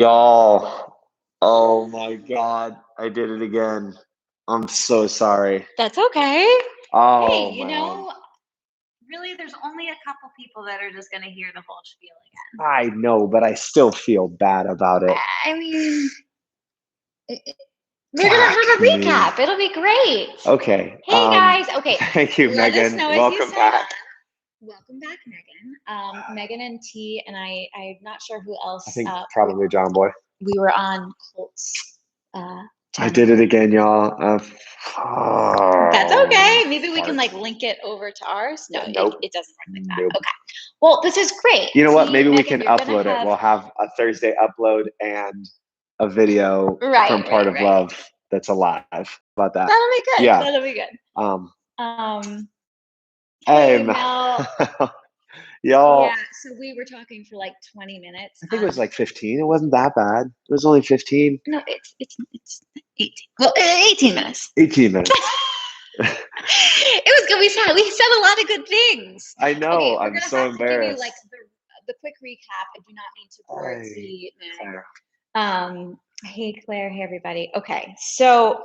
Y'all, oh my God, I did it again. I'm so sorry. That's okay. Oh, Hey, man. really, there's only a couple people that are just going to hear the whole spiel again. I know, but I still feel bad about it. I mean, we're going to have a recap. It'll be great. Okay. Hey, guys. Okay. Thank you, Let Megan. us know Welcome back. Welcome back, Megan. Megan and T, and I'm not sure who else. I think probably John Boy. We were on Colt's I did it again, y'all. That's okay. Maybe we can link it over to ours. No, nope. It doesn't work like that. Nope. Okay. Well, this is great. You know what? Maybe we can upload it. We'll have a Thursday upload and a video from Part of Love that's alive. How about that? That'll be good. Yeah. That'll be good. Hey, Mel. Y'all. Yeah, so we were talking for 20 minutes. I think it was 15. It wasn't that bad. It was only 15. No, it's 18. Well, 18 minutes. 18 minutes. It was good. We said a lot of good things. I know. Okay, I'm so embarrassed. Give you the quick recap. I do not mean to bore Meg. Hey, Claire. Hey, everybody. Okay, so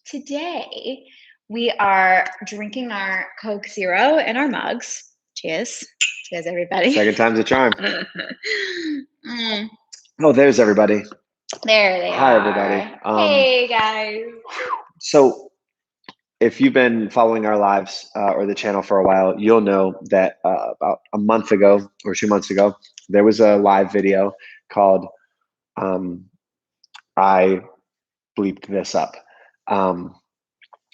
today we are drinking our Coke Zero in our mugs. Cheers. Cheers, everybody. Second time's a charm. Oh, there's everybody. There they are. Hi, everybody. Hey, guys. So if you've been following our lives or the channel for a while, you'll know that about a month ago or 2 months ago, there was a live video called I bleeped this up. And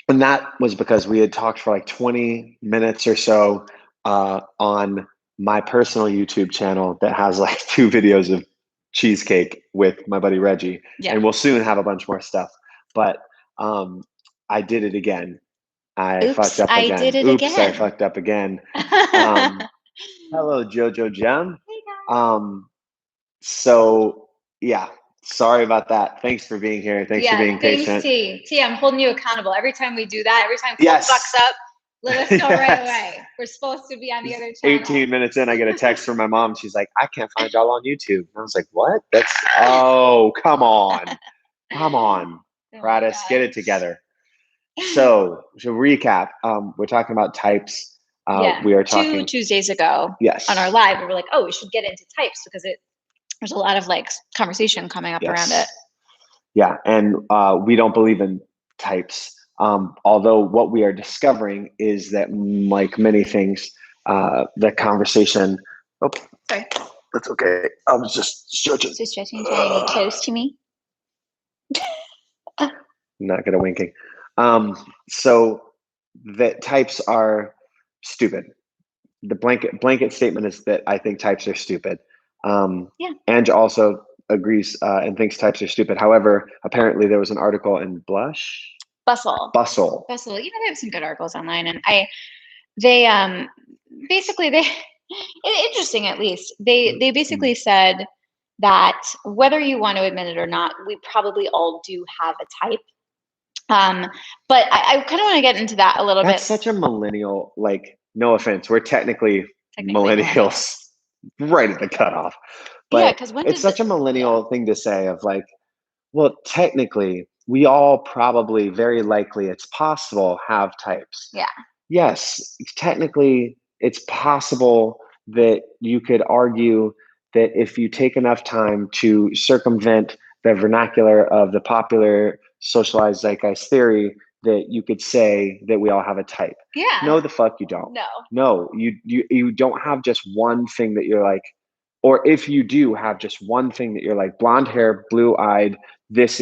that was because we had talked for 20 minutes or so on my personal YouTube channel that has 2 videos of cheesecake with my buddy Reggie. Yeah. And we'll soon have a bunch more stuff. But I did it again. I fucked up again. I did it again. I fucked up again. Hello, Jojo Gem. Hey, guys. So, yeah. Sorry about that. Thanks for being here. Thanks for being patient. Thanks, T. I'm holding you accountable. Every time we do that, every time Colt fucks up, let us know right away. We're supposed to be on the other channel. 18 minutes in, I get a text from my mom. She's like, I can't find y'all on YouTube. And I was like, what? Oh, come on. Come on. Radis, get it together. So to recap, we're talking about types. We are talking 2 Tuesdays ago on our live. We were like, oh, we should get into types because there's a lot of conversation coming up around it. Yeah. And we don't believe in types. Although what we are discovering is that like many things, the conversation, sorry. That's okay. I was just stretching. So stretching, trying to get close to me. Not good at winking. So that types are stupid. The blanket statement is that I think types are stupid. Ange also agrees and thinks types are stupid. However, apparently there was an article in Bustle. They have some good articles online, and they basically interesting at least. They basically said that whether you want to admit it or not, we probably all do have a type. But I kind of want to get into that a little bit. That's such a millennial, no offense, we're technically millennials right at the cutoff. But because it's such a millennial thing to say of well, technically, we all probably, very likely, it's possible, have types. Yeah. Yes, technically, it's possible that you could argue that if you take enough time to circumvent the vernacular of the popular socialized zeitgeist theory, that you could say that we all have a type. Yeah. No, the fuck you don't. No, you don't have just one thing that you're like, or if you do have just one thing that you're like, blonde hair, blue-eyed, this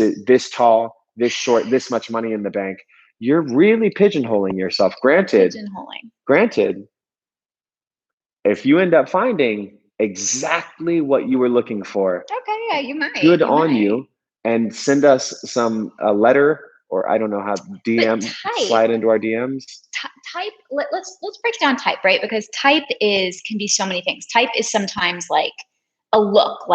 tall, this short, this much money in the bank, you're really pigeonholing yourself. Granted, if you end up finding exactly what you were looking for, okay, yeah, you might. Good on you, and send us a letter, or I don't know how, DM, slide into our DMs. Type. Let's break down type, right? Because type can be so many things. Type is sometimes a look.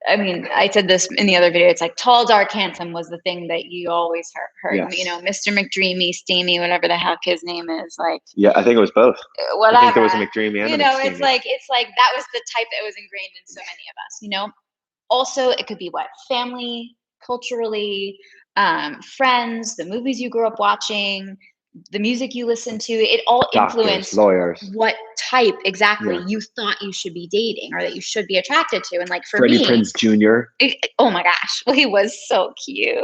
I said this in the other video. It's tall, dark, handsome was the thing that you always heard. Yes. Mr. McDreamy, Steamy, whatever the heck his name is. Yeah, I think it was both. Whatever. I think there was a McDreamy and a McSteamy. it's that was the type that was ingrained in so many of us. also it could be what? Family, culturally, friends, the movies you grew up watching, the music you listen to. It all Doctors, influenced lawyers. what type exactly Yeah. you thought you should be dating or that you should be attracted to. And like for Freddie me, Prinze Jr. Oh my gosh, well, he was so cute.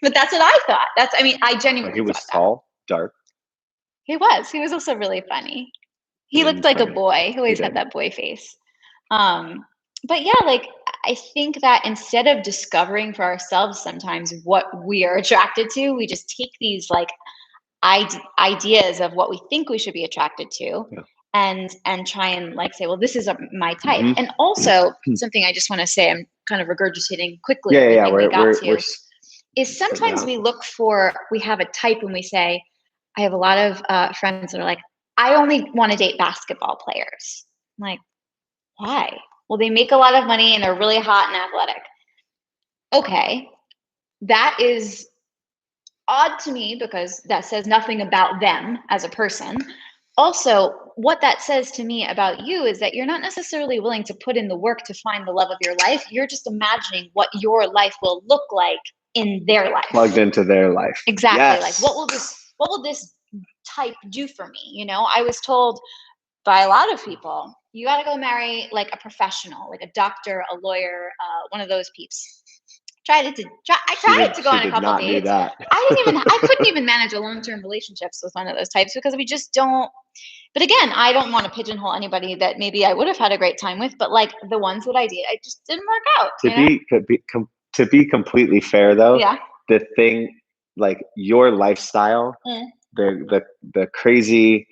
But that's what I thought. I mean, I genuinely He was thought tall, dark, that. He was also really funny. He looked and like a funny. boy. He always had did. that boy face. But yeah, like I think that instead of discovering for ourselves sometimes what we are attracted to, we just take these like ideas of what we think we should be attracted to, Yeah. and try and like say, well, this is my type. Mhm. And also something I just want to say, I'm kind of regurgitating quickly Yeah, everything we got we're to, is sometimes we have a type and we say, I have a lot of friends that are like, I only want to date basketball players. I'm like, why? Well, they make a lot of money and they're really hot and athletic. Okay, that is odd to me because that says nothing about them as a person. Also, what that says to me about you is that you're not necessarily willing to put in the work to find the love of your life. You're just imagining what your life will look like in their life. Plugged into their life. Exactly. Yes. Like what will this type do for me? You know, I was told by a lot of people, you got to go marry like a professional, like a doctor, a lawyer, one of those peeps. I tried to go on a couple dates. I couldn't even manage a long-term relationships with one of those types because we just don't. But again, I don't want to pigeonhole anybody that maybe I would have had a great time with, but like the ones that I did, I just didn't work out. To be completely fair though, Yeah. the thing, like your lifestyle, the crazy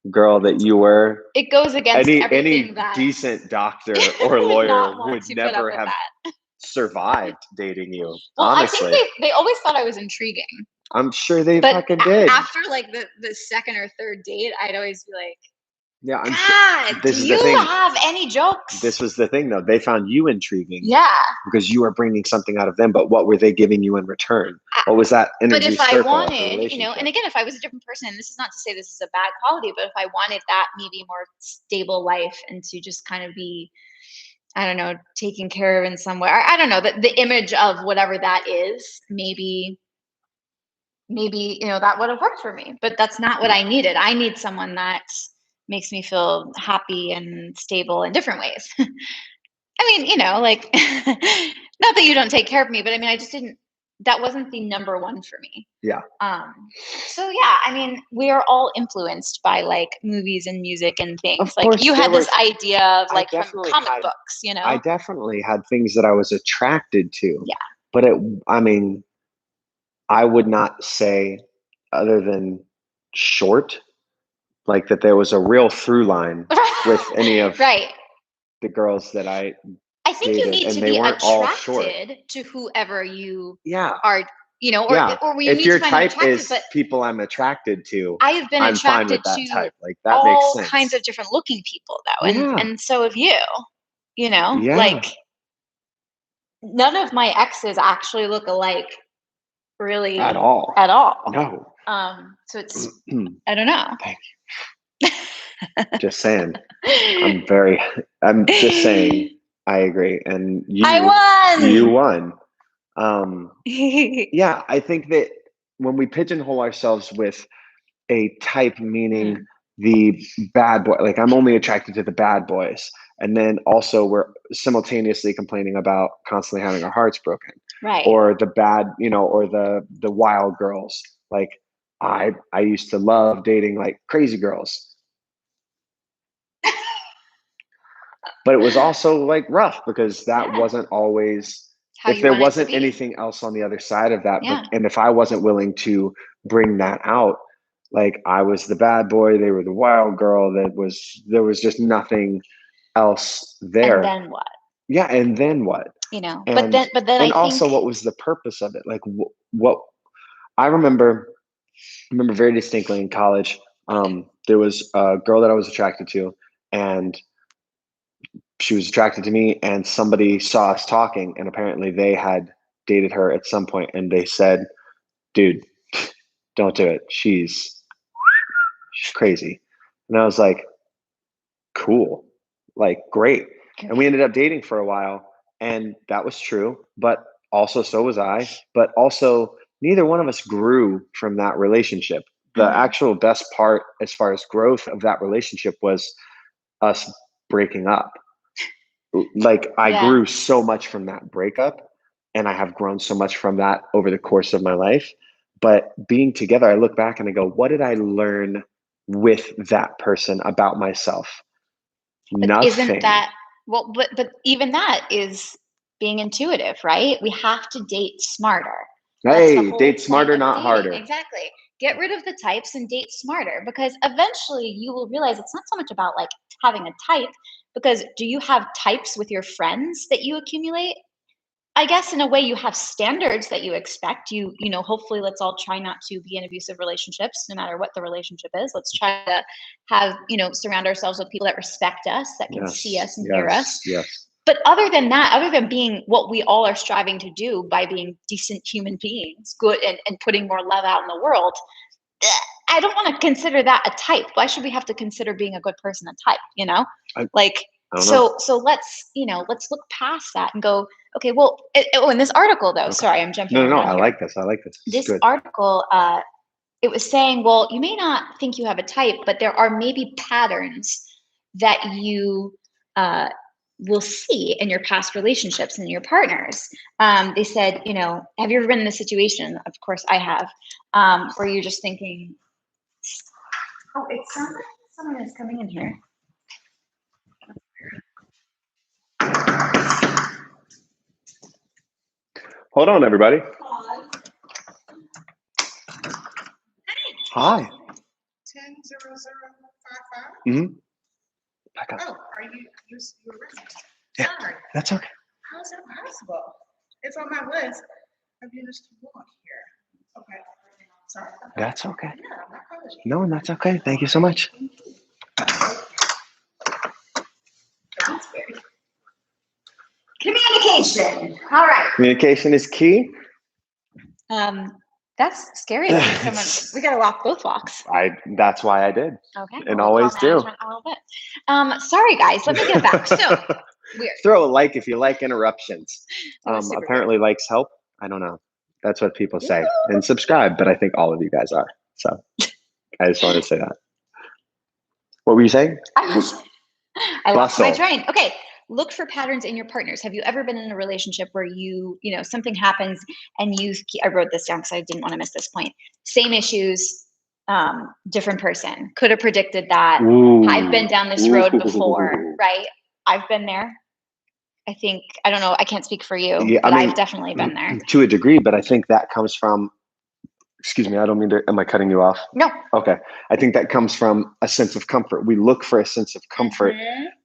girl that you were, it goes against everything any that decent doctor or lawyer would never have that. survived dating you. Well, honestly, I think they always thought I was intriguing. I'm sure they But fucking did. After like the second or third date, I'd always be like, yeah, I'm God, sure. This do is you the thing. have any jokes? This was the thing, though. They found you intriguing. Yeah. Because you were bringing something out of them, but what were they giving you in return? What was that energy? But if I circle wanted, you know, and again, if I was a different person, and this is not to say this is a bad quality, but if I wanted that maybe more stable life and to just kind of be, I don't know, taken care of in some way, I don't know, the image of whatever that is, maybe you know that would have worked for me, but that's not what I needed. I need someone that makes me feel happy and stable in different ways. I mean, you know, like not that you don't take care of me, but I mean, I just didn't, that wasn't the number one for me. Yeah. So yeah, I mean, we are all influenced by like movies and music and things. Of like course, you had this idea of like from comic had, books, you know? I definitely had things that I was attracted to. Yeah. But I mean, I would not say, other than short, like that there was a real through line with any of right. the girls that I think dated, you need and to they be weren't all short. attracted to whoever you Yeah. are, you know, or, Yeah. or you if need your to find them type attractive, is but people I'm attracted to, I have been I'm fine attracted with that to type. Like that all makes sense. kinds of different looking people though. Yeah. And so have you know, Yeah. like none of my exes actually look alike really At all. No. So it's, I don't know. Thank you. Just saying. I'm just saying, I agree. And I won. You won. Yeah, I think that when we pigeonhole ourselves with a type, meaning the bad boy, like I'm only attracted to the bad boys, and then also we're simultaneously complaining about constantly having our hearts broken, right? Or the bad, you know, or the wild girls. Like I used to love dating like crazy girls. But it was also like rough because that wasn't always, if there wasn't anything else on the other side of that. Yeah. And if I wasn't willing to bring that out, like I was the bad boy, they were the wild girl, there was just nothing else there. And then what? Yeah. And then what? You know, and, but then and I also think, what was the purpose of it? Like what I remember very distinctly in college, there was a girl that I was attracted to, and she was attracted to me, and somebody saw us talking, and apparently they had dated her at some point, and they said, dude, don't do it. She's crazy. And I was like, cool, like great. And we ended up dating for a while, And that was true, but also so was I. But also, neither one of us grew from that relationship. The actual best part, as far as growth of that relationship, was us breaking up. Like, I grew so much from that breakup, and I have grown so much from that over the course of my life. But being together, I look back and I go, what did I learn with that person about myself? But Nothing. isn't that, well, but even that is being intuitive, right? We have to date smarter. Hey, date smarter, not harder. Exactly. Get rid of the types and date smarter, because eventually you will realize it's not so much about like having a type, because do you have types with your friends that you accumulate? I guess in a way you have standards that you expect. You know, hopefully let's all try not to be in abusive relationships, no matter what the relationship is. Let's try to have, surround ourselves with people that respect us, that can see us and hear us. Yes. But other than that, other than being what we all are striving to do by being decent human beings, good, and putting more love out in the world, I don't want to consider that a type. Why should we have to consider being a good person a type, So let's look past that and go, okay, well, in this article though, sorry, I'm jumping around. No, I like this. This article, it was saying, well, you may not think you have a type, but there are maybe patterns that you will see in your past relationships and your partners. They said, have you ever been in this situation? Of course I have, where you're just thinking, oh, it sounds like someone is coming in here. Hold on, everybody. Hi. 100055. Back up. Oh, are you're ready? Yeah, Sorry. that's okay. How is that possible? It's on my list. I've used to walk here. Okay. Sorry. That's okay. Yeah, my apologies. No, that's okay. Thank you so much. That's weird. Communication. All right. Communication is key. That's scary. We gotta walk both walks. That's why I did. Okay. And always do. A little bit. Sorry guys, let me get back. So weird. Throw a like if you like interruptions. Apparently weird. Likes help. I don't know. That's what people say. And subscribe, but I think all of you guys are. So I just wanted to say that. What were you saying? I lost my train. Okay. Look for patterns in your partners. Have you ever been in a relationship where something happens and I wrote this down because I didn't want to miss this point. Same issues, different person. Could have predicted that. Ooh. I've been down this road before, right? I've been there. I don't know. I can't speak for you, but I've definitely been there. To a degree, but I think that comes from, excuse me, I don't mean to, am I cutting you off? No. Okay. I think that comes from a sense of comfort. We look for a sense of comfort,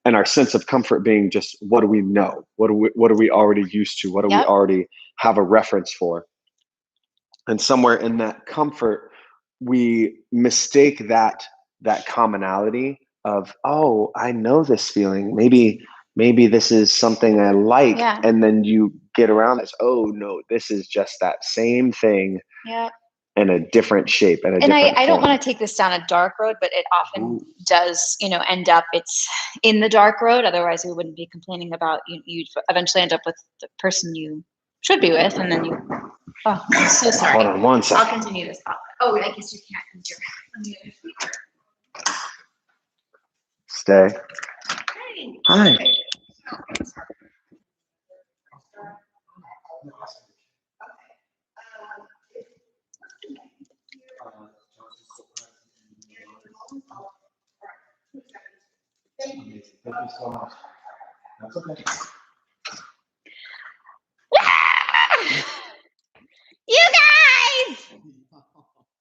and our sense of comfort being just, what do we know? What are we already used to? What do we already have a reference for? And somewhere in that comfort, we mistake that commonality of, oh, I know this feeling. Maybe this is something I like. Yeah. And then you get around this, oh no, this is just that same thing. Yeah. In a different shape. And I don't want to take this down a dark road, but it often does, end up, it's in the dark road. Otherwise we wouldn't be complaining about, you'd eventually end up with the person you should be with. And then oh, I'm so sorry. Hold on one second. I'll continue this thought. Oh, I guess you can't continue. Stay. Hey. Hi. Okay. Thank you so much. That's okay. You guys!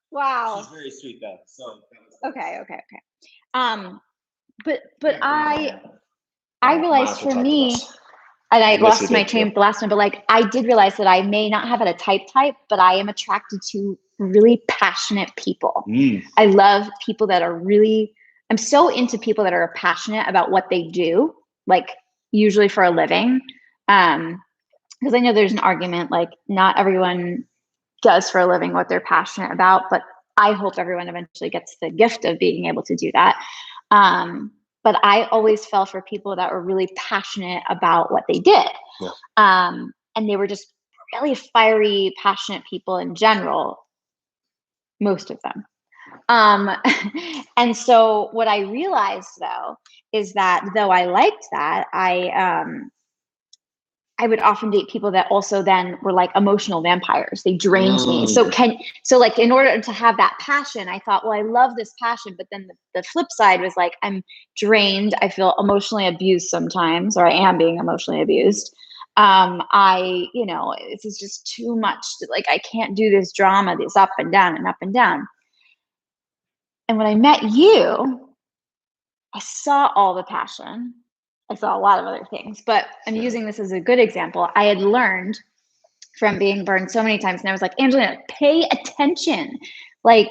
Wow. She's very sweet though. So Okay. But I realized for me, and I lost my train the last one, but like I did realize that I may not have a type, but I am attracted to really passionate people. I love people that are I'm so into people that are passionate about what they do, like usually for a living. Because I know there's an argument, like not everyone does for a living what they're passionate about, but I hope everyone eventually gets the gift of being able to do that. but I always fell for people that were really passionate about what they did. Yeah. And they were just really fiery, passionate people in general, most of them. And so what I realized though, is that though I liked that, I would often date people that also then were like emotional vampires. They drained me. So like in order to have that passion, I thought, well, I love this passion, but then the flip side was like, I'm drained. I feel emotionally abused sometimes, or I am being emotionally abused. This is just too much. Like, I can't do this drama, this up and down and up and down. And when I met you, I saw all the passion. I saw a lot of other things, but I'm using this as a good example. I had learned from being burned so many times, and I was like, Angelina, pay attention. Like,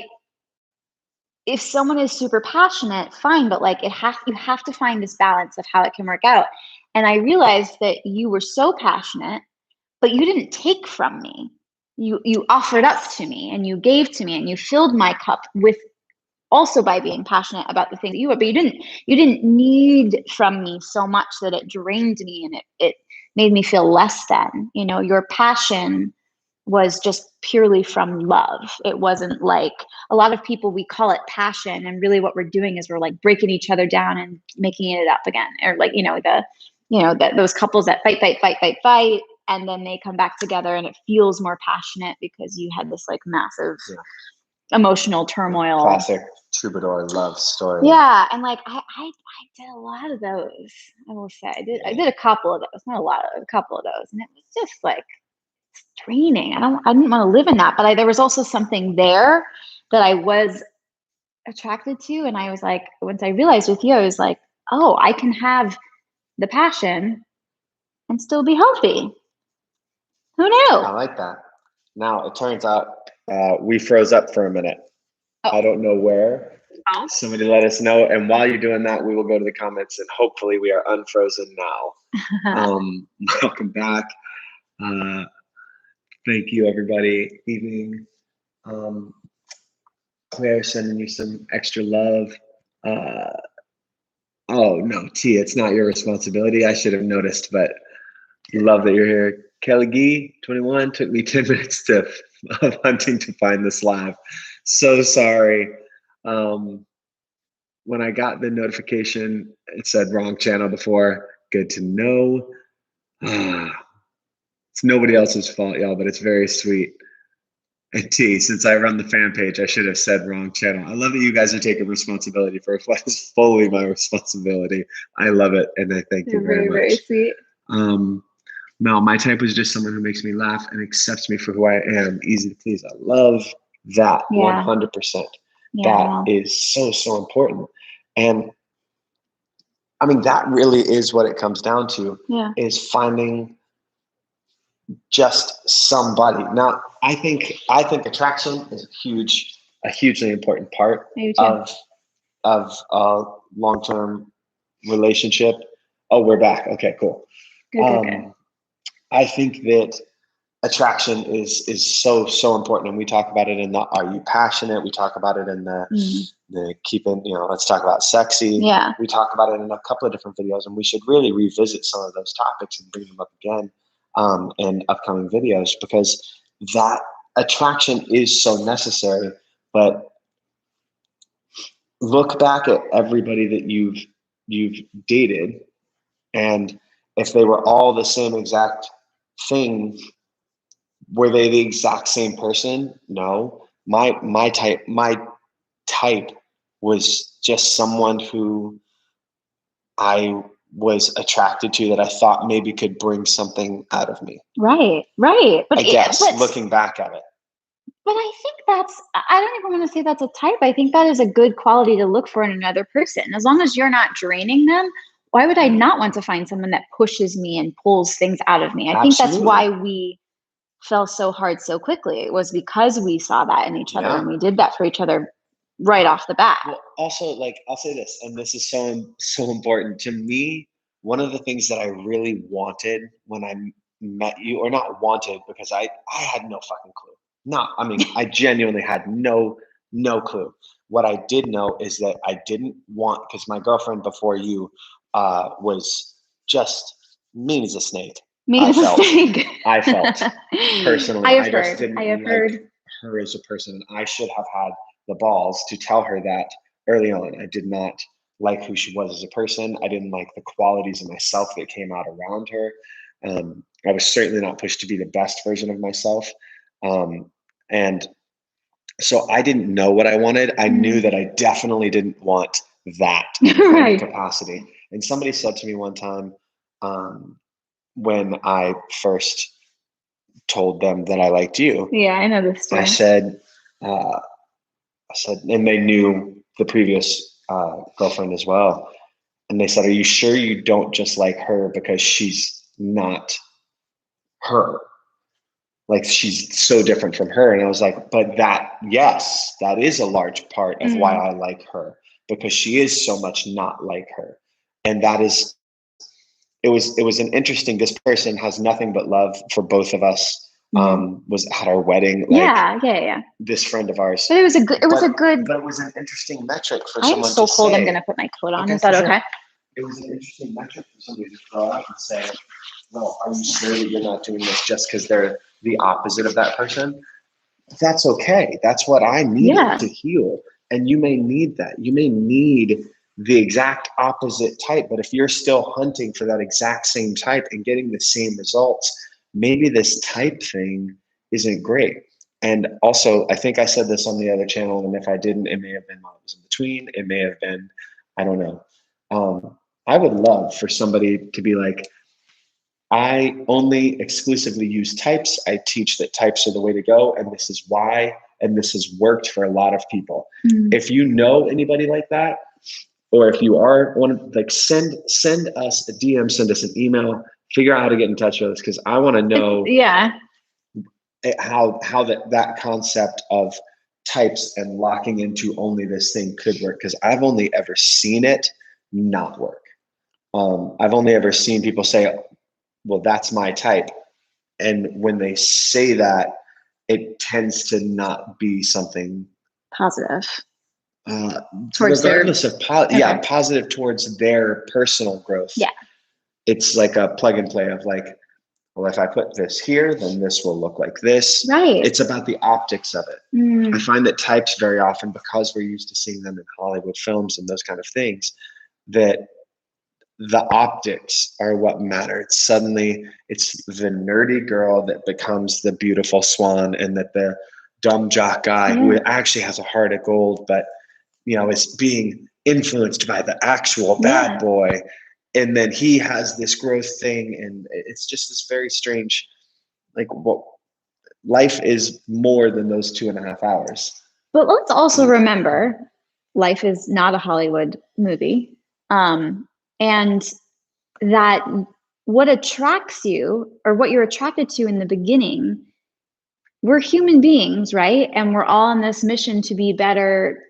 if someone is super passionate, fine, but like you have to find this balance of how it can work out. And I realized that you were so passionate, but you didn't take from me. You offered up to me, and you gave to me, and you filled my cup with, also by being passionate about the thing that you were, but you didn't need from me so much that it drained me and it made me feel less than. Your passion was just purely from love. It wasn't like a lot of people, we call it passion, and really what we're doing is we're like breaking each other down and making it up again. Or like, those couples that fight, and then they come back together and it feels more passionate because you had this like massive emotional turmoil. Classic troubadour love story. Yeah, and like I did a lot of those. I will say I did a couple of those, not a lot of, a couple of those, and it was just like draining. I didn't want to live in that, but there was also something there that I was attracted to, and I was like, once I realized with you, I was like, oh, I can have the passion and still be healthy. Who knew? I like that. Now it turns out we froze up for a minute. I don't know where. Somebody let us know. And while you're doing that, we will go to the comments, and hopefully we are unfrozen now. Welcome back. Thank you, everybody. Evening. Claire sending you some extra love. Oh, no, T, it's not your responsibility. I should have noticed, but love that you're here. Kelly Gee, 21, took me 10 minutes of hunting to find this live. So sorry. When I got the notification, it said wrong channel before. Good to know. It's nobody else's fault, y'all, but it's very sweet. And T, since I run the fan page, I should have said wrong channel. I love that you guys are taking responsibility for what is fully my responsibility. I love it, and I thank you very much. Very sweet. Mel, my type was just someone who makes me laugh and accepts me for who I am. Easy to please. I love that 100%. That is so, so important. And I mean, that really is what it comes down to, is finding just somebody. Now, I think attraction is a hugely important part of a long-term relationship. Oh, we're back. Okay, cool. Good. I think that attraction is so important, and we talk about it in the "Are you passionate?" We talk about it in the keeping. Let's talk about sexy. Yeah. We talk about it in a couple of different videos, and we should really revisit some of those topics and bring them up again in upcoming videos, because that attraction is so necessary. But look back at everybody that you've dated, and if they were all the same exact thing, were they the exact same person? No. My type was just someone who I was attracted to, that I thought maybe could bring something out of me. Right. But I guess looking back at it. But I think I don't even want to say that's a type. I think that is a good quality to look for in another person. As long as you're not draining them, why would I not want to find someone that pushes me and pulls things out of me? I think that's why we fell so hard so quickly. It was because we saw that in each other, and we did that for each other right off the bat. Well, also, like, I'll say this, and this is so important to me. One of the things that I really wanted when I met you, or not wanted, because I had no fucking clue. I genuinely had no clue. What I did know is that I didn't want, because my girlfriend before you was just mean as a snake. Mean as a snake. I felt personally, I just didn't I have like heard her as a person. I should have had the balls to tell her that early on. I did not like who she was as a person. I didn't like the qualities of myself that came out around her. I was certainly not pushed to be the best version of myself. And so I didn't know what I wanted. I knew that I definitely didn't want that in any capacity. And somebody said to me one time, when I first told them that I liked you. Yeah, I know this story. I said, and they knew the previous girlfriend as well. And they said, are you sure you don't just like her because she's not her? Like she's so different from her. And I was like, but yes, that is a large part of why I like her, because she is so much not like her. And that is, it was an interesting, this person has nothing but love for both of us. Was at our wedding. Like, yeah. This friend of ours. But it was a good, but it was an interesting metric for I'm someone so to cold. say. I'm going to put my coat on. Is that okay? It was an interesting metric for somebody to throw out and say, well, are you sure that you're not doing this just because they're the opposite of that person? That's okay. That's what I needed to heal. And you may need that. You may need the exact opposite type. But if you're still hunting for that exact same type and getting the same results, maybe this type thing isn't great. And also, I think I said this on the other channel, and if I didn't, it may have been while it was in between. It may have been, I don't know. I would love for somebody to be like, I only exclusively use types. I teach that types are the way to go, and this is why, and this has worked for a lot of people. If you know anybody like that, or if you are one, like send us a DM, send us an email, figure out how to get in touch with us, because I want to know how that concept of types and locking into only this thing could work, because I've only ever seen it not work. I've only ever seen people say, well, that's my type. And when they say that, it tends to not be something positive. Regardless of positive towards their personal growth. Yeah. It's like a plug and play of like, well, if I put this here, then this will look like this. Right. It's about the optics of it. I find that types very often, because we're used to seeing them in Hollywood films and those kind of things, that the optics are what matter. It's suddenly, it's the nerdy girl that becomes the beautiful swan, and that the dumb jock guy who actually has a heart of gold, but is being influenced by the actual bad boy. And then he has this growth thing, and it's just this very strange, like, life is more than those 2.5 hours. But let's also remember, life is not a Hollywood movie. And that what attracts you, or what you're attracted to in the beginning, we're human beings, right? And we're all on this mission to be better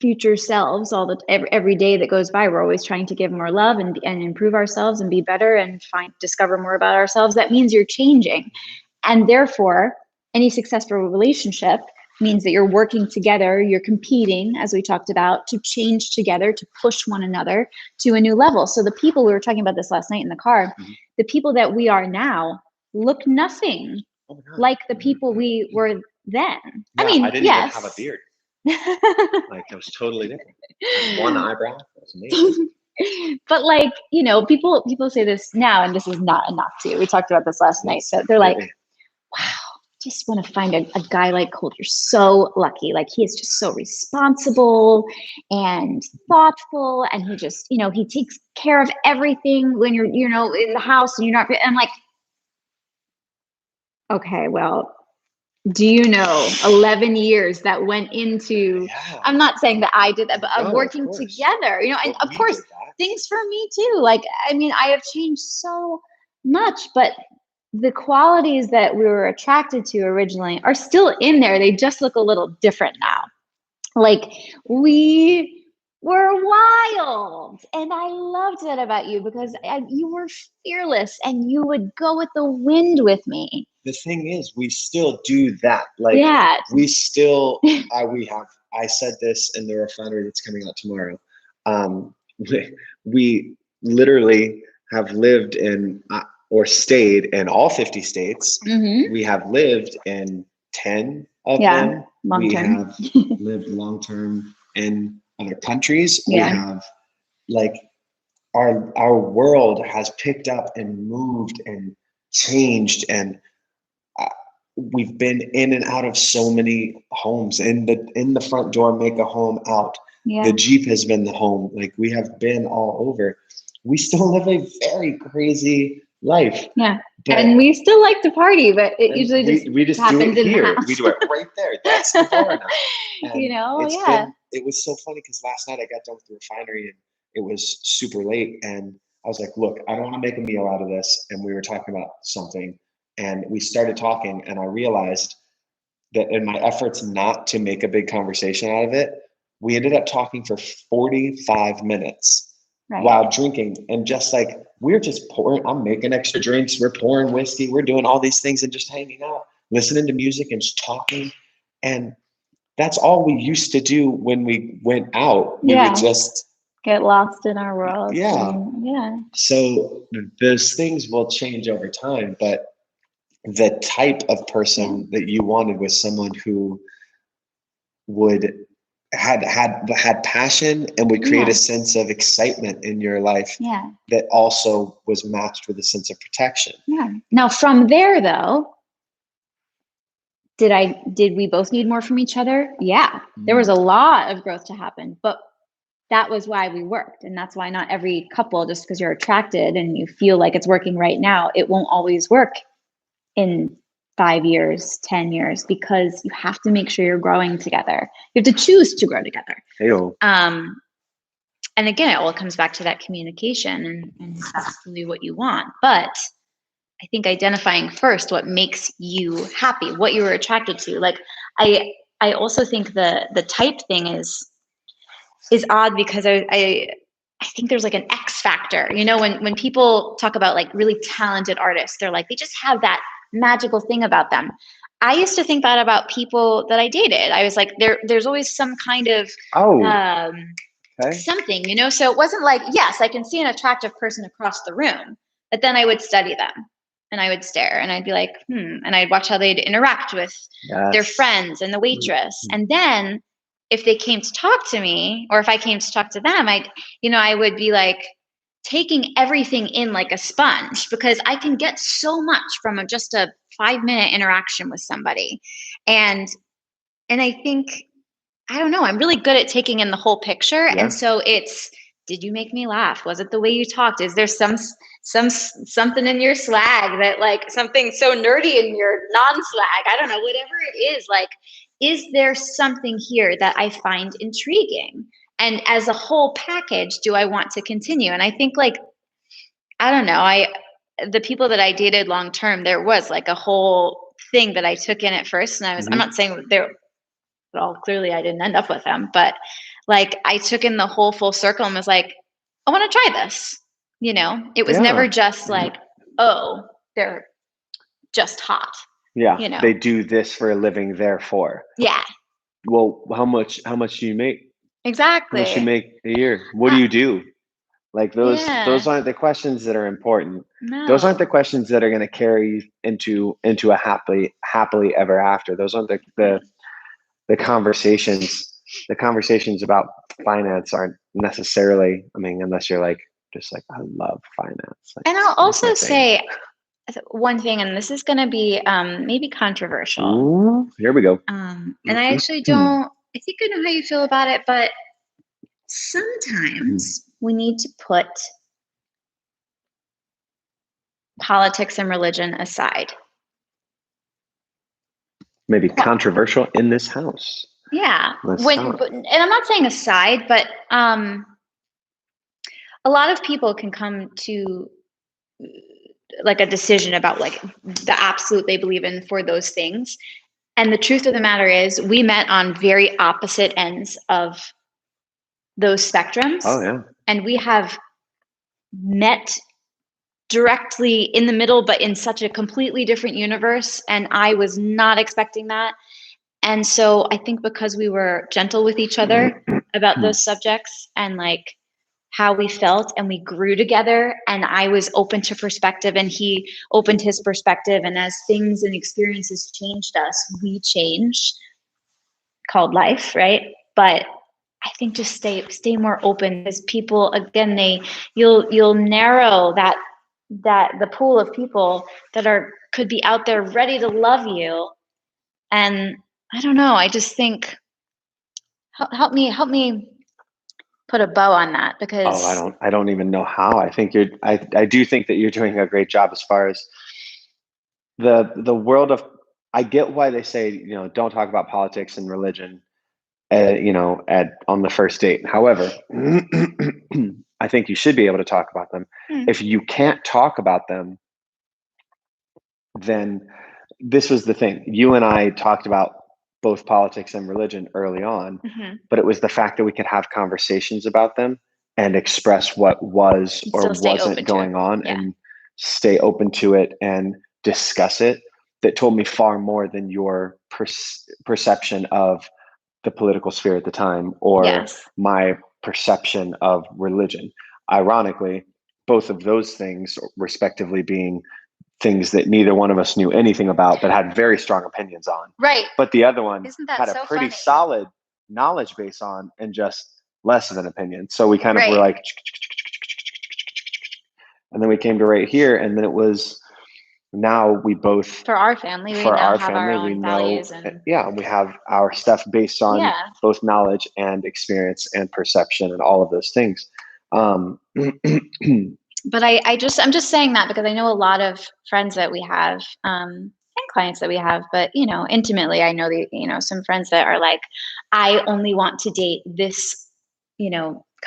future selves. Every day that goes by, we're always trying to give more love and improve ourselves and be better and discover more about ourselves. That means you're changing. And therefore, any successful relationship means that you're working together, you're competing, as we talked about, to change together, to push one another to a new level. So the people, we were talking about this last night in the car, the people that we are now look nothing like the people we were then. Yeah, I mean, I didn't even have a beard. Like, it was totally different. One eyebrow. That was amazing. But like, people say this now, and this is not enough to. We talked about this last night. So they're like, wow, just want to find a guy like Colt. You're so lucky. Like, he is just so responsible and thoughtful, and he just, he takes care of everything when you're, in the house, and you're not. And I'm like, okay, well, do you know 11 years that went into, I'm not saying that I did that, but working together, and of course, things for me too. Like, I mean, I have changed so much, but the qualities that we were attracted to originally are still in there. They just look a little different now. Like, we were wild, and I loved that about you, because you were fearless, and you would go with the wind with me. The thing is, we still do that. Like, we still, we have I said this in the refinery that's coming out tomorrow. We literally have lived in or stayed in all 50 states. Mm-hmm. We have lived in 10 of Yeah, them. long We term. have lived long term in other countries. Yeah. We have like our world has picked up and moved and changed, and we've been in and out of so many homes. In the front door, make a home out. Yeah. The Jeep has been the home. Like, we have been all over. We still live a very crazy life. Yeah. And we still like to party, but it usually we just do happens it in the here. house. We do it right there. That's the door now. And you know, it was so funny because last night I got done with the refinery and it was super late, and I was like, look, I don't want to make a meal out of this. And we were talking about something, and we started talking, and I realized that in my efforts not to make a big conversation out of it, we ended up talking for 45 minutes while drinking, and just like, we're just pouring, I'm making extra drinks, we're pouring whiskey, we're doing all these things and just hanging out, listening to music and just talking. And that's all we used to do when we went out. We would just get lost in our world. Yeah. Yeah. So those things will change over time, but the type of person that you wanted was someone who had passion and would create a sense of excitement in your life that also was matched with a sense of protection. Yeah. Now from there though, did we both need more from each other? Yeah. There was a lot of growth to happen, but that was why we worked. And that's why not every couple, just because you're attracted and you feel like it's working right now, it won't always work in 5 years, 10 years, because you have to make sure you're growing together. You have to choose to grow together. Hey-o. And again, it all comes back to that communication and that's really what you want. But I think identifying first what makes you happy, what you were attracted to. Like I also think the type thing is odd because I think there's like an X factor. You know, when people talk about like really talented artists, they're like, they just have that magical thing about them. I used to think that about people that I dated. I was like, there's always some kind of something, you know? So it wasn't like, yes, I can see an attractive person across the room, but then I would study them and I would stare and I'd be like, and I'd watch how they'd interact with their friends and the waitress. And then if they came to talk to me, or if I came to talk to them, I would be like taking everything in like a sponge, because I can get so much from just a 5-minute interaction with somebody. And I think, I don't know, I'm really good at taking in the whole picture. And so it's, did you make me laugh? Was it the way you talked? Is there something in your swag that, like, something so nerdy in your non-swag? I don't know, whatever it is, like, is there something here that I find intriguing? And as a whole package, do I want to continue? And I think, like, I don't know, the people that I dated long term, there was like a whole thing that I took in at first. And I'm not saying well, clearly I didn't end up with them, but like I took in the whole full circle and was like, I want to try this. You know, it was never just like, oh, they're just hot. Yeah. You know, they do this for a living, therefore. Yeah. Well, how much do you make? Exactly. How much you make a year? What do you do? Like those aren't the questions that are important. No. Those aren't the questions that are going to carry you into a happily ever after. Those aren't the conversations. The conversations about finance aren't necessarily, I mean, unless you're like, just like, I love finance. Like, and I'll also say one thing, and this is going to be maybe controversial. Ooh, here we go. And I actually don't, I think I know how you feel about it, but sometimes we need to put politics and religion aside. Maybe controversial in this house. Yeah. And I'm not saying aside, but a lot of people can come to like a decision about like the absolute they believe in for those things. And the truth of the matter is we met on very opposite ends of those spectrums. Oh yeah. And we have met directly in the middle, but in such a completely different universe. And I was not expecting that. And so I think because we were gentle with each other about those subjects and like how we felt, and we grew together, and I was open to perspective and he opened his perspective, and as things and experiences changed us, we changed, called life, right? But I think just stay more open, because people, again, you'll narrow that the pool of people that could be out there ready to love you. And I don't know, I just think help me put a bow on that, because I don't even know how. I think I do think that you're doing a great job as far as the world of, I get why they say, don't talk about politics and religion, on the first date. However, I think you should be able to talk about them. If you can't talk about them, then this was the thing. You and I talked about both politics and religion early on, but it was the fact that we could have conversations about them and express what was or wasn't going on, and stay open to it and discuss it, that told me far more than your perception of the political sphere at the time, or my perception of religion. Ironically, both of those things respectively being things that neither one of us knew anything about, but had very strong opinions on. Right. But the other one had so a pretty funny? solid knowledge base on, and just less of an opinion. So we kind of were like, and then we came to right here, and then it was, now we both, for our family, we now have our own values, and and we have our stuff based on both knowledge and experience and perception and all of those things. But I'm just saying that because I know a lot of friends that we have, and clients that we have, but intimately, I know some friends that are like, I only want to date this,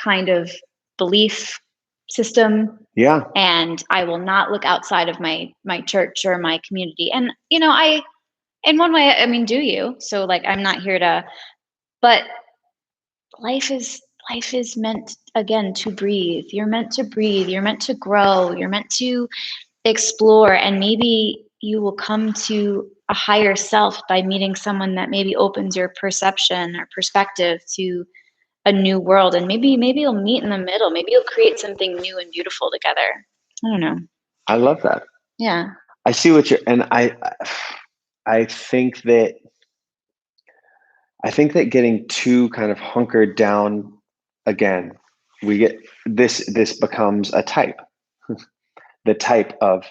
kind of belief system. Yeah. And I will not look outside of my church or my community. And I, in one way, I mean, do you? So like, I'm not here to, but life is meant, again, to breathe. You're meant to breathe. You're meant to grow. You're meant to explore. And maybe you will come to a higher self by meeting someone that maybe opens your perception or perspective to a new world. And maybe you'll meet in the middle. Maybe you'll create something new and beautiful together. I don't know. I love that. Yeah. I see what you're, and I think that getting too kind of hunkered down, again, we get this becomes a type. The type of,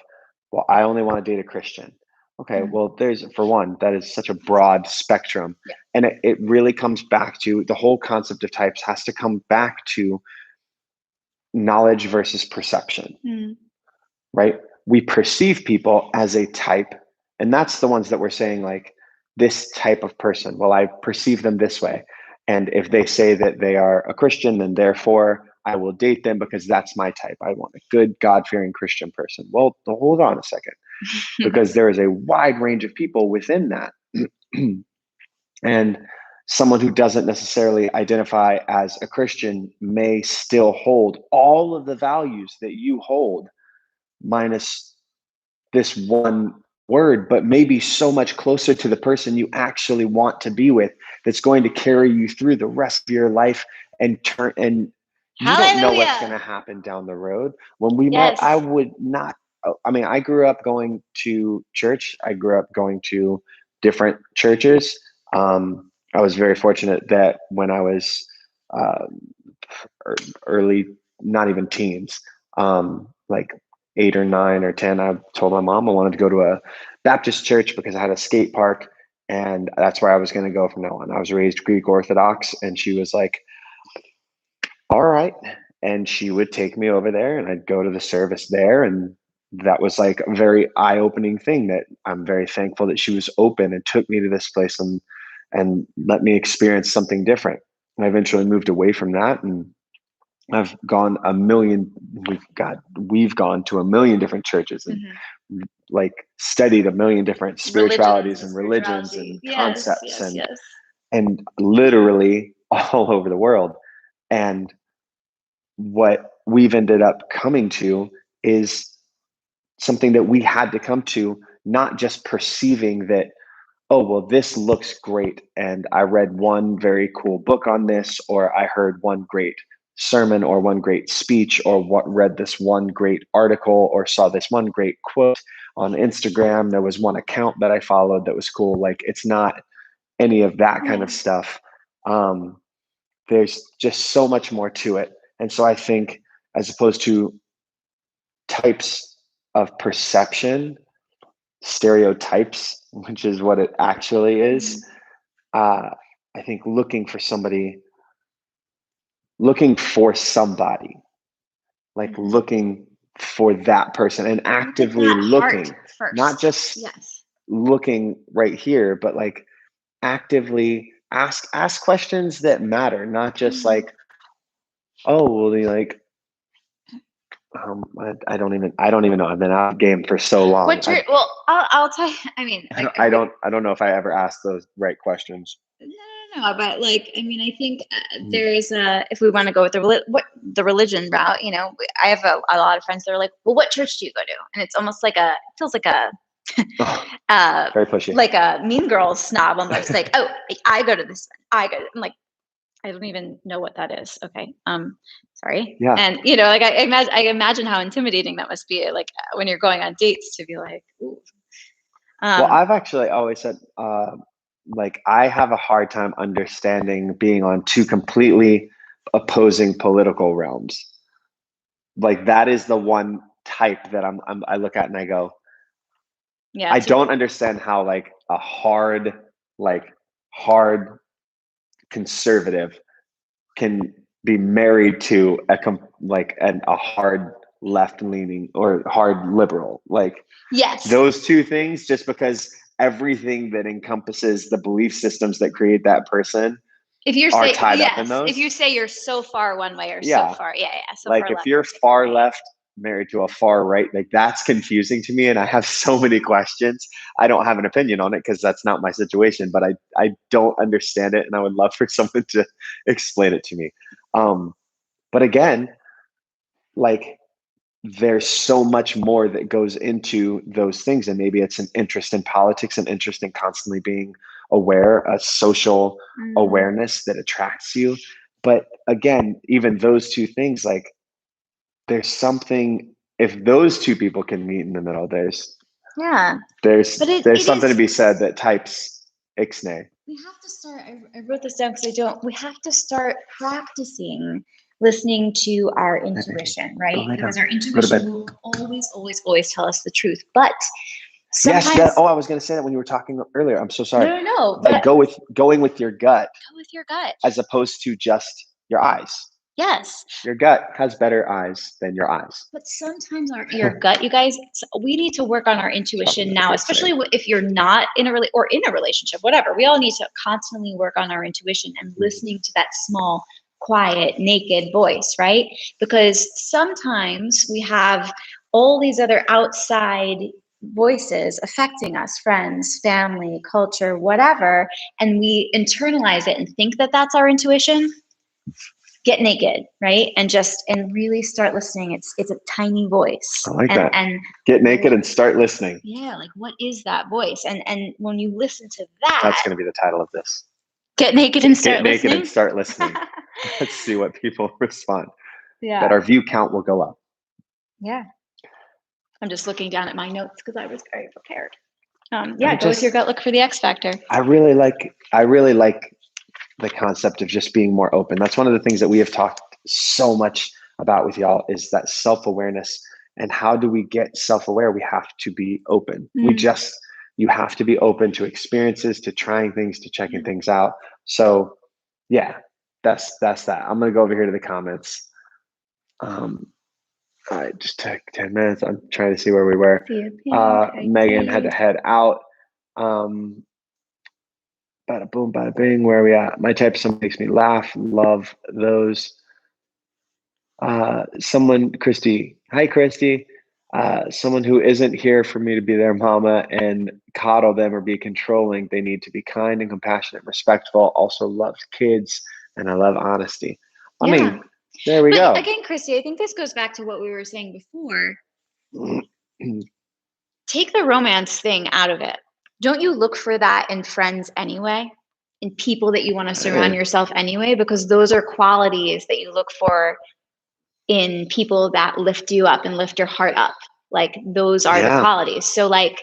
well, I only want to date a Christian. Okay, well, for one, that is such a broad spectrum. Yeah. And it really comes back to, the whole concept of types has to come back to knowledge versus perception, right? We perceive people as a type, and that's the ones that we're saying, like, this type of person, well, I perceive them this way. And if they say that they are a Christian, then therefore I will date them because that's my type. I want a good, God-fearing Christian person. Well, hold on a second, because there is a wide range of people within that. And someone who doesn't necessarily identify as a Christian may still hold all of the values that you hold, minus this one word, but maybe so much closer to the person you actually want to be with, that's going to carry you through the rest of your life, and you don't know what's going to happen down the road. When we met, I would not, I mean, I grew up going to church. I grew up going to different churches. I was very fortunate that when I was early, not even teens, like 8 or 9 or 10, I told my mom I wanted to go to a Baptist church because I had a skate park, and that's where I was going to go from now on. I was raised Greek Orthodox, and she was like, all right. And she would take me over there, and I'd go to the service there. And that was like a very eye-opening thing, that I'm very thankful that she was open and took me to this place and let me experience something different. And I eventually moved away from that, and I've gone we've gone to a million different churches, and like studied a million different spiritualities and religions and concepts, and literally all over the world. And what we've ended up coming to is something that we had to come to, not just perceiving that oh, well, this looks great. And I read one very cool book on this, or I heard one great sermon or one great speech, or what read this one great article, or saw this one great quote on Instagram. There was one account that I followed that was cool. Like, it's not any of that kind of stuff. There's just so much more to it. And so I think, as opposed to types of perception, stereotypes, which is what it actually is, I think looking for somebody, like looking for that person and actively looking, not just looking right here, but like actively ask questions that matter, not just like, oh, well, they like, I don't even know. I've been out of the game for so long. Well, I'll tell you. I mean, I don't know if I ever asked those right questions. No, but like, I mean, I think there's if we want to go with the religion route, you know, I have a lot of friends that are like, well, what church do you go to? And it's almost like it feels like a very pushy, like a Mean Girls snob. I'm like, oh, I go to this one. I'm like, I don't even know what that is. Okay. Sorry. Yeah. And you know, like I imagine how intimidating that must be, like when you're going on dates, to be like, ooh. Well, I've actually always said, like, I have a hard time understanding being on two completely opposing political realms. Like, that is the one type that I look at and I go, yeah, I don't understand how like a hard conservative can be married to a hard left leaning or hard liberal. Like, yes, those two things, just because everything that encompasses the belief systems that create that person, if you're tied up in those. If you say you're so far one way or so far, so like, if you're far left married to a far right, like, that's confusing to me, and I have so many questions. I don't have an opinion on it because that's not my situation, but I don't understand it, and I would love for someone to explain it to me. But again, like, there's so much more that goes into those things, and maybe it's an interest in politics, an interest in constantly being aware, a social awareness that attracts you. But again, even those two things, like, there's something, if those two people can meet in the middle, there's something to be said that types ixnay. We have to start, I wrote this down because we have to start practicing listening to our intuition, right? Because our intuition will always tell us the truth. But sometimes, yes. Oh, I was going to say that when you were talking earlier. I'm so sorry. No. Like, going with your gut. Go with your gut, as opposed to just your eyes. Yes. Your gut has better eyes than your eyes. But sometimes your gut, you guys, we need to work on our intuition now, especially if you're not in a relationship, whatever. We all need to constantly work on our intuition and listening to that small, quiet, naked voice, right? Because sometimes we have all these other outside voices affecting us, friends, family, culture, whatever, and we internalize it and think that that's our intuition. Get naked, right? And really start listening. It's a tiny voice. I like that. And get naked and start listening. Yeah, like, what is that voice? And when you listen to that, that's going to be the title of this. Get naked and start listening. Get naked and start listening. Let's see what people respond. Yeah. That our view count will go up. Yeah. I'm just looking down at my notes because I was very prepared. Go with your gut. Look for the X factor. I really like the concept of just being more open. That's one of the things that we have talked so much about with y'all, is that self-awareness. And how do we get self-aware? We have to be open. You have to be open to experiences, to trying things, to checking things out. So yeah, that's that. I'm going to go over here to the comments. I just took 10 minutes. I'm trying to see where we were. Megan had to head out. Bada boom, bada bing. Where are we at? My type of someone makes me laugh. Love those. Christy. Hi, Christy. Someone who isn't here for me to be their mama and coddle them or be controlling. They need to be kind and compassionate, respectful, also loves kids, and I love honesty. I mean, there we go. Again, Christy, I think this goes back to what we were saying before. Take the romance thing out of it. don't you look for that in friends anyway? In people that you want to surround yourself anyway? Because those are qualities that you look for in people that lift you up and lift your heart up. Like those are the qualities. So like,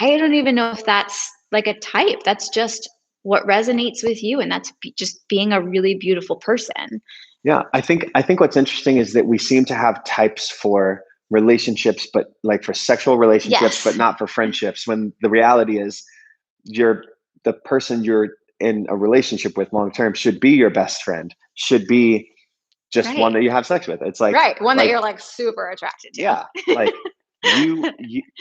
I don't even know if that's like a type. That's just what resonates with you. And that's just being a really beautiful person. Yeah. I think what's interesting is that we seem to have types for relationships, but like for sexual relationships, but not for friendships, when the reality is the person you're in a relationship with long-term should be your best friend, should be just one that you have sex with. It's like, one that you're like super attracted to. Yeah. Like you,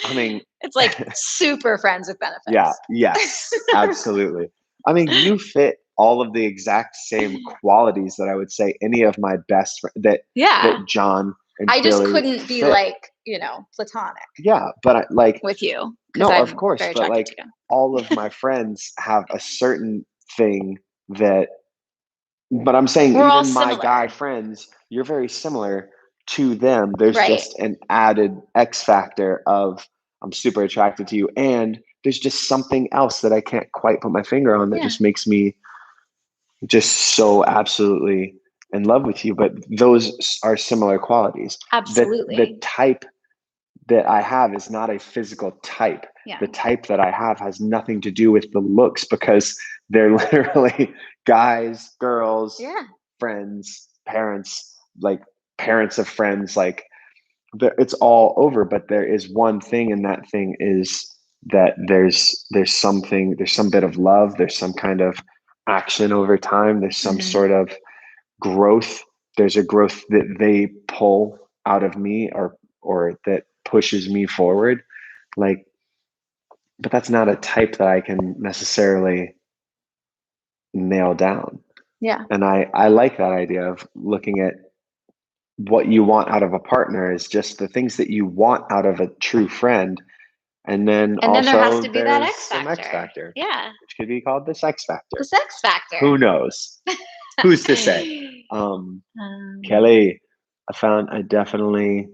I mean, it's like super friends with benefits. Yeah. Yes, absolutely. I mean, you fit all of the exact same qualities that I would say any of my best friends that John and I just Billy couldn't be fit. like, platonic. Yeah, but I like with you. No, I'm of course, very but like to you. all of my friends have a certain thing that. But I'm saying We're all even my similar. guy friends, you're very similar to them. There's just an added X factor of I'm super attracted to you, and there's just something else that I can't quite put my finger on that just makes me just so absolutely in love with you. But those are similar qualities. Absolutely. The type that I have is not a physical type. The type that I have has nothing to do with the looks, because they're literally guys, girls, friends, parents, like parents of friends, like it's all over. But there is one thing, and that thing is that there's some bit of love, there's some kind of action over time, there's some sort of growth. There's a growth that they pull out of me, or that pushes me forward. Like, but that's not a type that I can necessarily nail down. Yeah. And I like that idea of looking at what you want out of a partner is just the things that you want out of a true friend. And then also there has to be that X some X factor. Yeah. Which could be called the sex factor. The sex factor. Who knows? Who's to say? Kelly, I definitely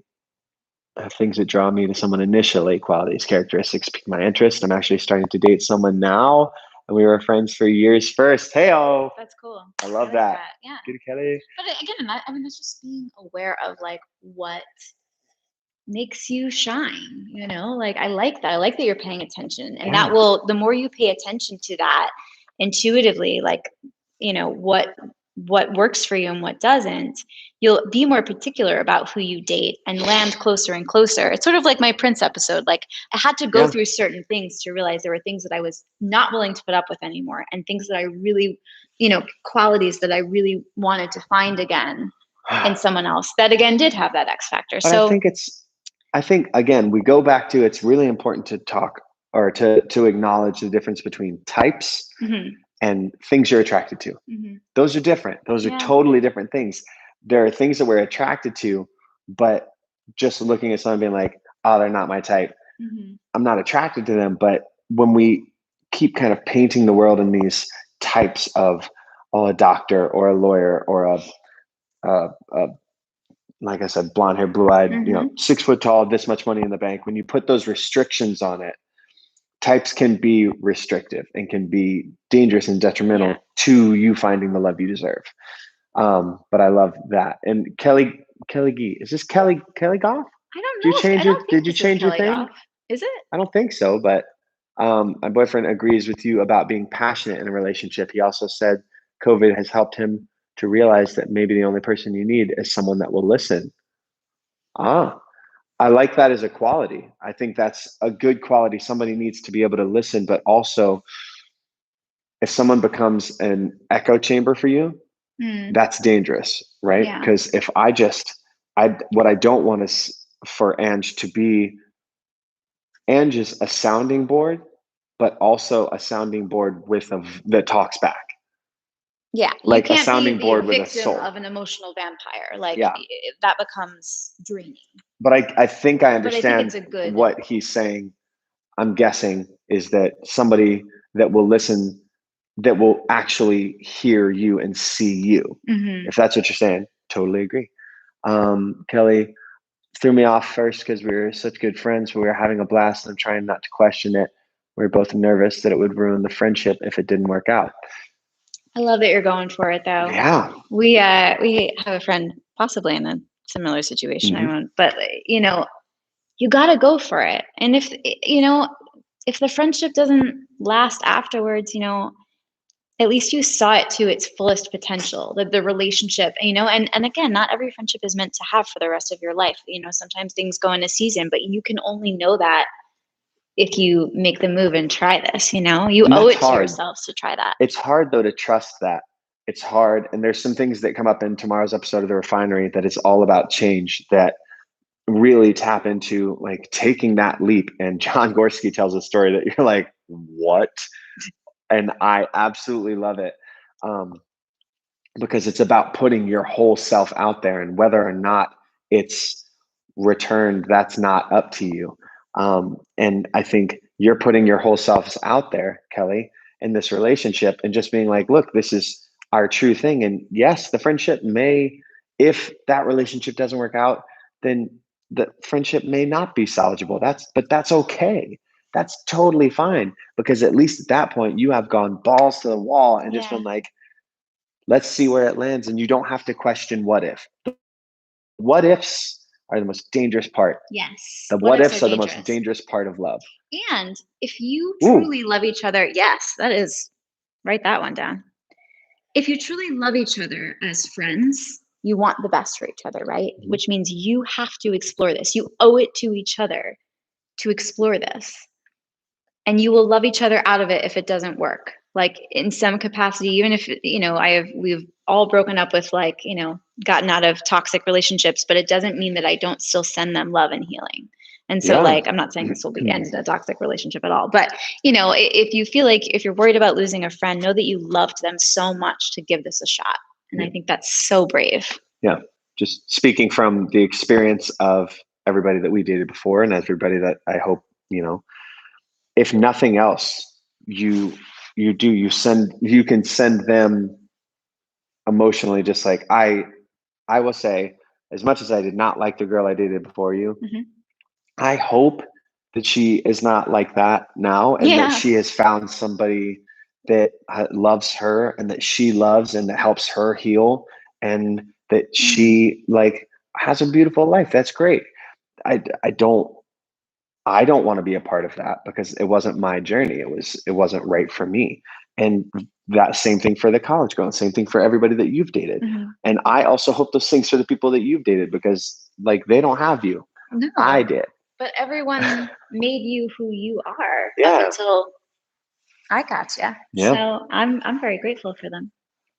have things that draw me to someone initially. Qualities, characteristics pique my interest. I'm actually starting to date someone now, and we were friends for years first. Hey-o. That's cool. I love that. Yeah. Good, Kelly. But again, that's just being aware of like what makes you shine, like I like that. I like that you're paying attention, and that will, the more you pay attention to that intuitively, like, what works for you and what doesn't, you'll be more particular about who you date and land closer and closer. It's sort of like my Prince episode. Like I had to go through certain things to realize there were things that I was not willing to put up with anymore, and things that I really, qualities that I really wanted to find again in someone else that again did have that X factor. But so I think again, we go back to, it's really important to talk or to acknowledge the difference between types and things you're attracted to. Those are different. Those are totally different things. There are things that we're attracted to, but just looking at someone being like, oh, they're not my type. I'm not attracted to them. But when we keep kind of painting the world in these types of, a doctor or a lawyer or a like I said, blonde hair, blue eyed, 6 foot tall, this much money in the bank. When you put those restrictions on it, types can be restrictive and can be dangerous and detrimental to you finding the love you deserve. But I love that. And Kelly Gee, is this Kelly Goff? I don't know. Did you change your thing? Goff. Is it? I don't think so, but my boyfriend agrees with you about being passionate in a relationship. He also said COVID has helped him to realize that maybe the only person you need is someone that will listen. I like that as a quality. I think that's a good quality. Somebody needs to be able to listen, but also if someone becomes an echo chamber for you, that's dangerous, right? Because if what I don't want is for Ange to be, Ange is a sounding board, but also a sounding board that talks back. Yeah, like a sounding board with a soul of an emotional vampire. Like that becomes draining. But I think I understand it's a good... what he's saying. I'm guessing is that somebody that will listen, that will actually hear you and see you. If that's what you're saying, totally agree. Kelly threw me off first because we were such good friends. We were having a blast. And I'm trying not to question it. We were both nervous that it would ruin the friendship if it didn't work out. I love that you're going for it, though. Yeah. We have a friend possibly in a similar situation. But you got to go for it. And if the friendship doesn't last afterwards, at least you saw it to its fullest potential, the relationship, and again, not every friendship is meant to have for the rest of your life. Sometimes things go in a season, but you can only know that if you make the move and try this. You owe it to yourselves to try that. It's hard though to trust that. It's hard. And there's some things that come up in tomorrow's episode of The Refinery that is all about change, that really tap into like taking that leap. And John Gorski tells a story that you're like, what? And I absolutely love it, because it's about putting your whole self out there, and whether or not it's returned, that's not up to you. And I think you're putting your whole self out there, Kelly, in this relationship, and just being like, look, this is our true thing. And yes, the friendship may, if that relationship doesn't work out, then the friendship may not be salvageable. But that's okay. That's totally fine, because at least at that point you have gone balls to the wall and just been like, let's see where it lands. And you don't have to question what if. What ifs are the most dangerous part. Yes. The what ifs are the most dangerous part of love. And if you truly love each other, yes, that is, write that one down. If you truly love each other as friends, you want the best for each other, right? Mm-hmm. Which means you have to explore this. You owe it to each other to explore this. And you will love each other out of it if it doesn't work. Like in some capacity, even if, we've all broken up with gotten out of toxic relationships, but it doesn't mean that I don't still send them love and healing. And so I'm not saying this will be end in a toxic relationship at all, but if you feel like, if you're worried about losing a friend, know that you loved them so much to give this a shot. And I think that's so brave. Yeah. Just speaking from the experience of everybody that we dated before, and everybody that I hope, if nothing else, you can send them emotionally. Just like I will say, as much as I did not like the girl I dated before you, I hope that she is not like that now, and that she has found somebody that loves her and that she loves and that helps her heal, and that she has a beautiful life. That's great. I don't want to be a part of that, because it wasn't my journey. It wasn't right for me. And that same thing for the college girl, same thing for everybody that you've dated. And I also hope those things for the people that you've dated, because they don't have you. No, I did. But everyone made you who you are up until I got you. Yeah. So I'm very grateful for them.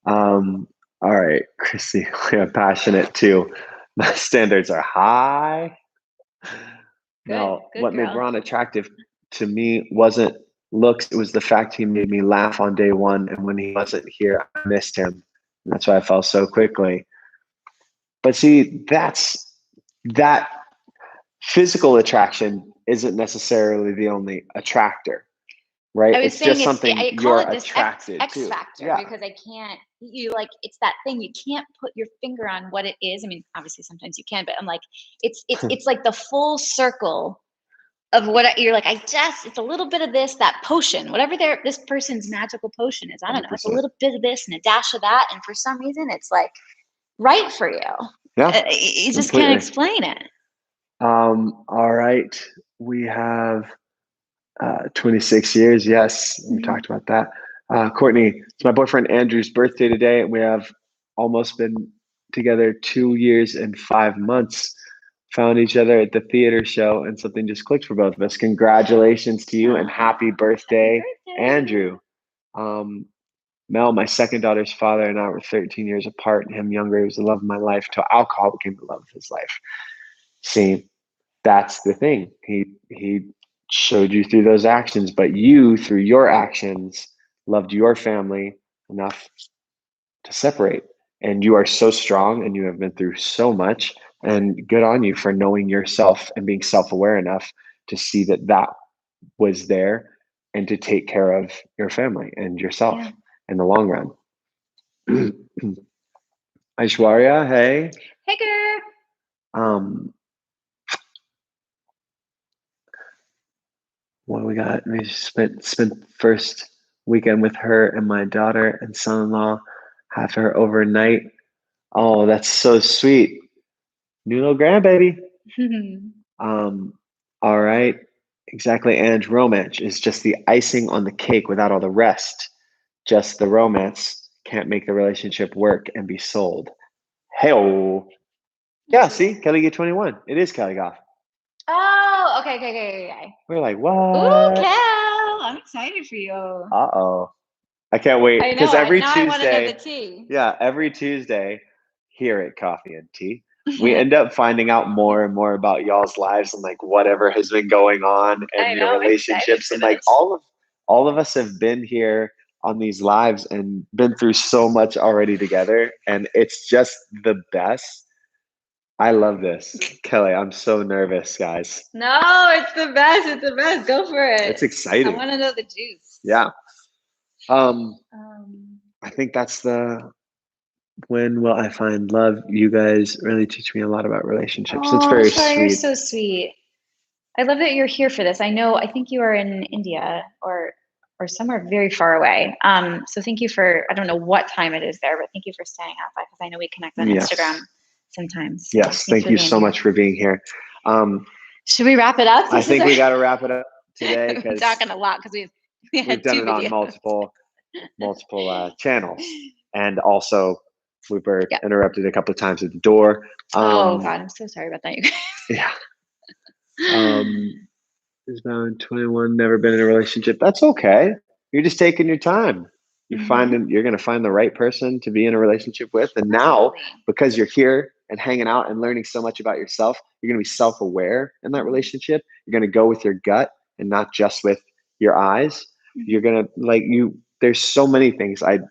All right, Chrissy, we're passionate too. My standards are high. Now, what made Ron attractive to me wasn't looks. It was the fact he made me laugh on day one. And when he wasn't here, I missed him. And that's why I fell so quickly. But see, that physical attraction isn't necessarily the only attractor, right? I was it's saying just something I you're call it this attracted X to. factor, because I can't, it's that thing, you can't put your finger on what it is. I mean, obviously sometimes you can, but I'm like, it's like the full circle of what you're like, it's a little bit of this, that potion, whatever this person's magical potion is. I don't know. It's a little bit of this and a dash of that. And for some reason it's right for you. Yeah. You just can't explain it. All right. We have 26 years. Yes. We talked about that. Courtney, it's my boyfriend Andrew's birthday today, and we have almost been together 2 years and 5 months. Found each other at the theater show, and something just clicked for both of us. Congratulations to you, and happy birthday, Andrew. Mel, my second daughter's father, and I were 13 years apart, and him younger. He was the love of my life till alcohol became the love of his life. See, that's the thing. He showed you through those actions, but you, through your actions, loved your family enough to separate. And you are so strong, and you have been through so much, and good on you for knowing yourself and being self-aware enough to see that was there, and to take care of your family and yourself in the long run. Aishwarya, hey. Hey, girl. what we got? We spent first weekend with her and my daughter and son-in-law. Have her overnight. Oh, that's so sweet. New little grandbaby. Um, all right. Exactly. And romance is just the icing on the cake without all the rest. Just the romance can't make the relationship work and be sold. Hey-oh. Yeah, see, Kelly get 21. It is Kelly Goff. Oh, okay. We're like, Ooh, what? Cal, I'm excited for you. Uh-oh. I can't wait. I know. Because every Now I want to know the Tuesday, tea. yeah, every Tuesday here at Coffee and Tea, we end up finding out more and more about y'all's lives and like whatever has been going on I and know, your I'm excited relationships. for And like this. all of us have been here on these lives and been through so much already together. And it's just the best. I love this. Kelly, I'm so nervous, guys. No, it's the best. It's the best. Go for it. It's I exciting. want to know the juice. Yeah. I think that's the when will I find love? You guys really teach me a lot about relationships. It's very Shar, you're sweet. so sweet. I love that you're here for this. I think you are in India or somewhere very far away. So thank you for, I don't know what time it is there, but thank you for staying up because I know we connect on Yes. Instagram sometimes. So Yes, thank you so much for being here. Should we wrap it up? I think we got to wrap it up today We're because talking a lot because we've done it on multiple channels, and also we were interrupted a couple of times at the door. Oh God, I'm so sorry about that. Yeah. Is about 21, never been in a relationship. That's okay. You're just taking your time. You're going to find the right person to be in a relationship with. And now, because you're here and hanging out and learning so much about yourself, you're going to be self-aware in that relationship. You're going to go with your gut and not just with your eyes. You're going to there's so many things. The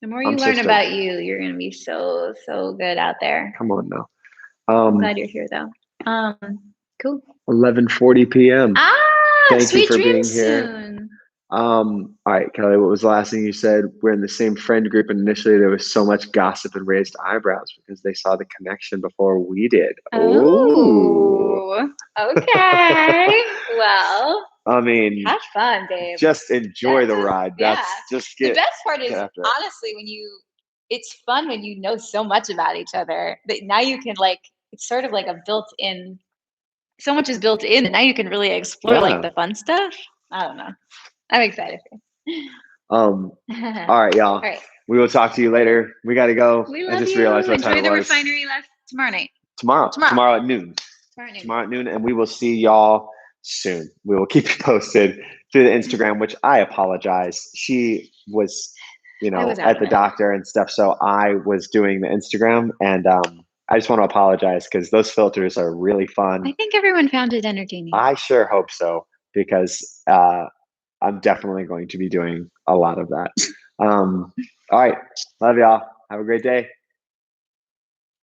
more you learn about you, you're going to be so good out there. Come on now. I'm glad you're here though. Cool. 11:40 p.m. Thank you for being here. Soon. All right, Kelly, what was the last thing you said? We're in the same friend group, and initially there was so much gossip and raised eyebrows because they saw the connection before we did. Oh, okay. Well, I mean, have fun, babe. Just enjoy the ride. That's just the best part is honestly when it's fun when you know so much about each other that now you can it's sort of like a built-in. So much is built in, and now you can really explore the fun stuff. I don't know. I'm excited for you. All right, y'all. All right. We will talk to you later. We got to go. We love you. Realized what time it was. Enjoy the refinery left tomorrow night. Tomorrow at noon. Tomorrow at noon, and we will see y'all soon. We will keep you posted through the Instagram, which I apologize. She was, at the doctor and stuff, so I was doing the Instagram, and I just want to apologize because those filters are really fun. I think everyone found it entertaining. I sure hope so because I'm definitely going to be doing a lot of that. All right. Love y'all. Have a great day.